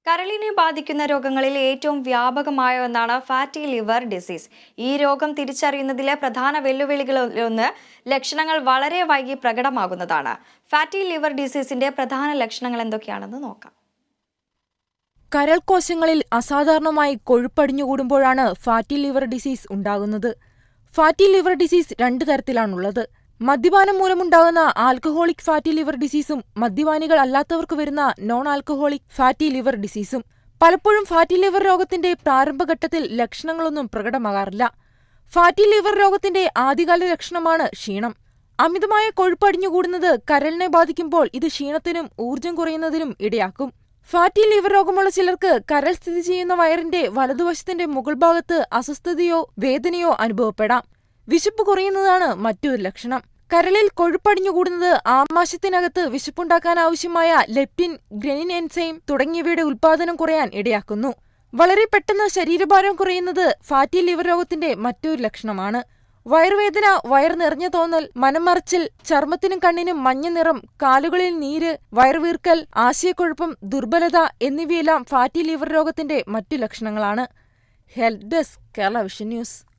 കരളിനെ ബാധിക്കുന്ന രോഗങ്ങളിൽ ഏറ്റവും വ്യാപകമായ ഒന്നാണ് ഫാറ്റി ലിവർ ഡിസീസ്. ഈ രോഗം തിരിച്ചറിയുന്നതിലെ പ്രധാന വെല്ലുവിളികളിലൊന്ന് ലക്ഷണങ്ങൾ വളരെ വൈകി പ്രകടമാകുന്നതാണ്. ഫാറ്റി ലിവർ ഡിസീസിന്റെ പ്രധാന ലക്ഷണങ്ങൾ എന്തൊക്കെയാണെന്ന് നോക്കാം. കരൾ കോശങ്ങളിൽ അസാധാരണമായി കൊഴുപ്പടിഞ്ഞുകൂടുമ്പോഴാണ് ഫാറ്റി ലിവർ ഡിസീസ് ഉണ്ടാകുന്നത്. ഫാറ്റി ലിവർ ഡിസീസ് രണ്ട് തരത്തിലാണുള്ളത്. മദ്യപാനം മൂലമുണ്ടാകുന്ന ആൽക്കഹോളിക് ഫാറ്റി ലിവർ ഡിസീസും മദ്യപാനികൾ അല്ലാത്തവർക്ക് വരുന്ന നോൺ ആൽക്കഹോളിക് ഫാറ്റി ലിവർ ഡിസീസും. പലപ്പോഴും ഫാറ്റി ലിവർ രോഗത്തിന്റെ പ്രാരംഭഘട്ടത്തിൽ ലക്ഷണങ്ങളൊന്നും പ്രകടമാകാറില്ല. ഫാറ്റി ലിവർ രോഗത്തിന്റെ ആദ്യകാല ലക്ഷണമാണ് ക്ഷീണം. അമിതമായ കൊഴുപ്പടിഞ്ഞുകൂടുന്നത് കരളിനെ ബാധിക്കുമ്പോൾ ഇത് ക്ഷീണത്തിനും ഊർജ്ജം കുറയുന്നതിനും ഇടയാക്കും. ഫാറ്റി ലിവർ രോഗമുള്ള ചിലർക്ക് കരൾ സ്ഥിതി ചെയ്യുന്ന വയറിന്റെ വലതുവശത്തിന്റെ മുകൾ ഭാഗത്ത് അസ്വസ്ഥതയോ വേദനയോ അനുഭവപ്പെടാം. വിശപ്പ് കുറയുന്നതാണ് മറ്റൊരു ലക്ഷണം. കരളിൽ കൊഴുപ്പടിഞ്ഞുകൂടുന്നത് ആമാശയത്തിനകത്ത് വിശപ്പുണ്ടാക്കാനാവശ്യമായ ലെപ്റ്റിൻ, ഗ്രനിൻ എൻസൈം തുടങ്ങിയവയുടെ ഉൽപാദനം കുറയാൻ ഇടയാക്കുന്നു. വളരെ പെട്ടെന്ന് ശരീരഭാരം കുറയുന്നത് ഫാറ്റി ലിവർ രോഗത്തിന്റെ മറ്റൊരു ലക്ഷണമാണ്. വയറുവേദന, വയറ് നിറഞ്ഞ തോന്നൽ, മനംമറിച്ചിൽ, ചർമ്മത്തിനും കണ്ണിനും മഞ്ഞ നിറം, കാലുകളിൽ നീര്, വയറുവീർക്കൽ, ആശയക്കുഴപ്പം, ദുർബലത എന്നിവയെല്ലാം ഫാറ്റി ലിവർ രോഗത്തിന്റെ മറ്റു ലക്ഷണങ്ങളാണ്. Health desk, Kerala vision news.